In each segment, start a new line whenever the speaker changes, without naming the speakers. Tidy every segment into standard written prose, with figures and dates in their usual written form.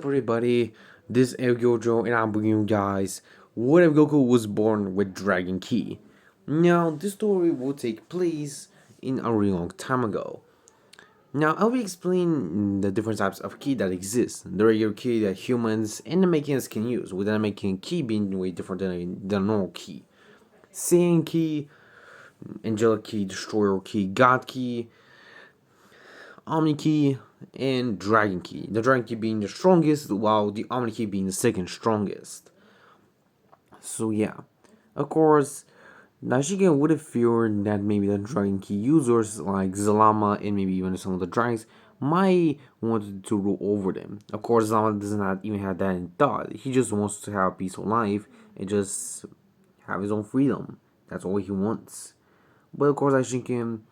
Everybody, this is Gojo and I'm bringing you guys what if Goku was born with Dragon Key. Now, this story will take place in a really long time ago. Now, I'll be explaining the different types of key that exist. The regular key that humans and the mechanics can use, with the mechanic key being way different than the normal key. Saiyan key, Angelic key, Destroyer key, God key, Omni Key, and Dragon Key. The Dragon Key being the strongest, while the Omni Key being the second strongest. So yeah, of course, Nashige would have feared that maybe the Dragon Key users like Zalama and maybe even some of the dragons might want to rule over them. Of course, Zalama does not even have that in thought. He just wants to have a peaceful life and just have his own freedom. That's all he wants. But of course, I think him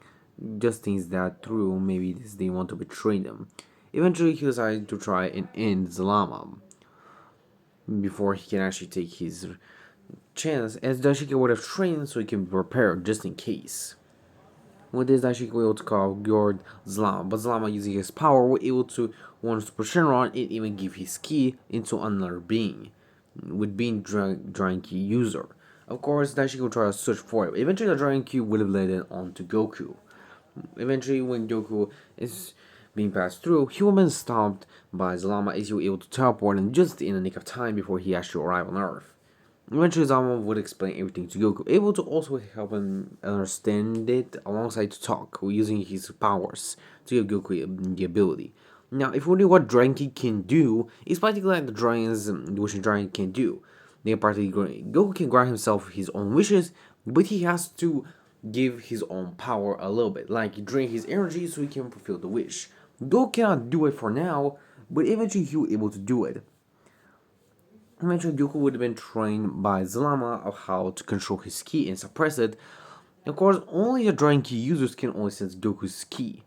just thinks that through. Maybe they want to betray them. Eventually, he decided to try and end Zalama before he can actually take his chance, as Dashiki would have trained so he can be prepared just in case. With this, Dashiki was able to call guard Zalama, but Zalama using his power was able to warn Super Shenron and even give his key into another being, with being Dragon Key user. Of course, Dashiki would try to search for it. Eventually, the Dragon Key would have led it on to Goku. Eventually, when Goku is being passed through, he will be stopped by Zalama as he was able to teleport in just in the nick of time before he actually arrived on Earth. Eventually, Zalama would explain everything to Goku, able to also help him understand it alongside to talk, using his powers to give Goku the ability. Now, if we know what Dragon Key can do, it's practically like the dragons, the Wishing Dragon can do. They practically Goku can grant himself his own wishes, but he has to give his own power a little bit, like drain his energy so he can fulfill the wish. Goku cannot do it for now, but eventually he will be able to do it. Eventually, Goku would have been trained by Zalama of how to control his ki and suppress it. Of course, only the Dragon Key users can only sense Goku's ki.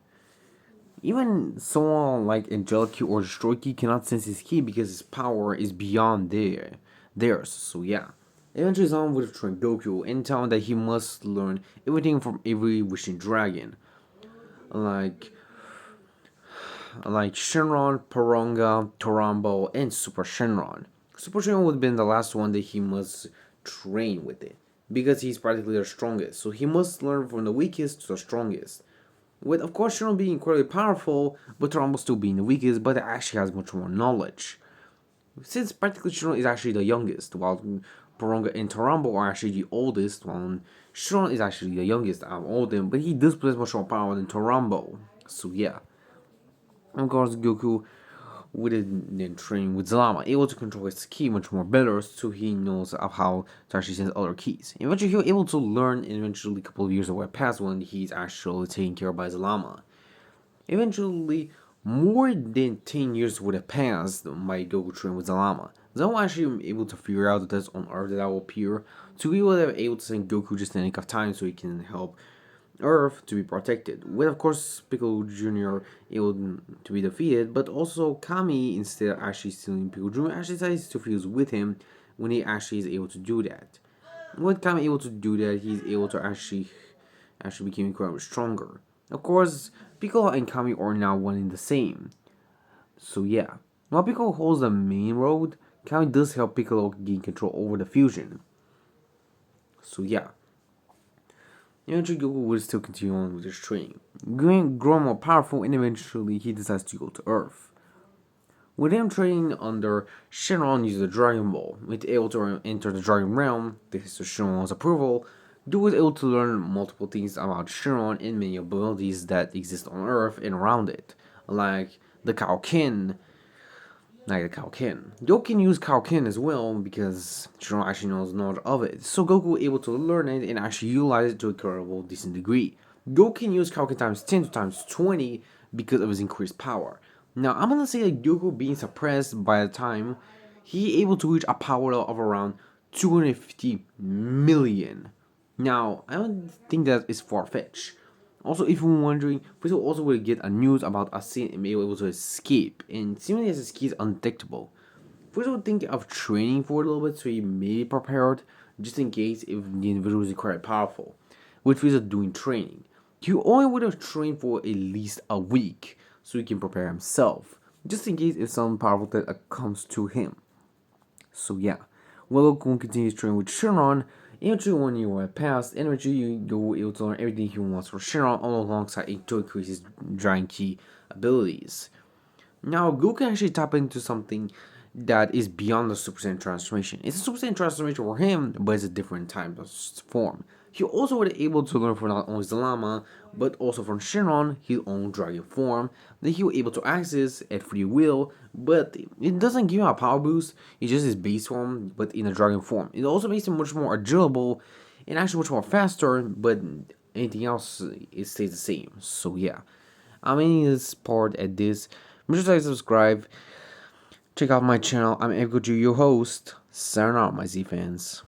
Even someone like Angelic Key or Destroy Key cannot sense his ki because his power is beyond theirs. So yeah. Eventually, Zalama would have trained Goku and tell him that he must learn everything from every Wishing Dragon. Like Shenron, Paronga, Torambo, and Super Shenron. Super Shenron would have been the last one that he must train with it, because he's practically the strongest. So he must learn from the weakest to the strongest. With, of course, Shenron being incredibly powerful, but Torambo still being the weakest, but actually has much more knowledge. Since practically Shenron is actually the youngest, while Paronga and Torambo are actually the oldest, while Shenron is actually the youngest out of all of them, but he does possess much more power than Torambo. So yeah. Of course, Goku would then train with Zalama, able to control his ki much more better, so he knows of how to actually sense other keys. Eventually, he was able to learn, and eventually, a couple of years would pass when he's actually taken care of by Zalama. Eventually, more than 10 years would have passed by Goku training with Zalama. Zalama actually able to figure out the test on Earth that will appear, so he would have able to send Goku just in a nick of time so he can help Earth to be protected, with of course Piccolo Jr. able to be defeated, but also Kami, instead of actually stealing Piccolo Jr., actually decides to fuse with him when he actually is able to do that. With Kami able to do that, he's able to actually become incredibly stronger. Of course, Piccolo and Kami are now one and the same. So yeah, while Piccolo holds the main road, Kami does help Piccolo gain control over the fusion. So yeah. Eventually, Goku would still continue on with his training, growing more powerful, and eventually he decides to go to Earth. With him training under Shenron using the Dragon Ball, with able to enter the Dragon Realm, this is Shenron's approval, Goku was able to learn multiple things about Shenron and many abilities that exist on Earth and around it, like the Kaioken, Goku can use Kaioken as well because Shiro actually knows not of it. So Goku was able to learn it and actually utilize it to a incredible decent degree. Goku can use Kaioken times 10 to times 20 because of his increased power. Now I'm gonna say that Goku being suppressed by the time he able to reach a power level of around 250 million. Now I don't think that is far fetched. Also, if you're wondering, Frieza also will get a news about a scene and be able to escape, and seemingly his escape is undetectable. Frieza will think of training for a little bit so he may be prepared, just in case if the individual is quite powerful. With Frieza doing training, he only would have trained for at least a week, so he can prepare himself. just in case if some powerful threat comes to him. So yeah, well, Goku continues training with Shenron. Eventually, 1 year will pass, and eventually you will able to learn everything he wants from Shenron, all alongside it to increase his Dragon Key abilities. Now, Goku can actually tap into something that is beyond the Super Saiyan transformation. It's a Super Saiyan transformation for him, but it's a different type of form. He also was able to learn from not only Zalama, but also from Shenron, his own dragon form, that he was able to access at free will, but it doesn't give him a power boost, it's just his base form, but in a dragon form. It also makes him much more agilable and actually much more faster, but anything else, it stays the same. So yeah, I'm ending this part at this. Make sure to subscribe. Check out my channel. I'm Ego, your host. Sign out, my Z fans.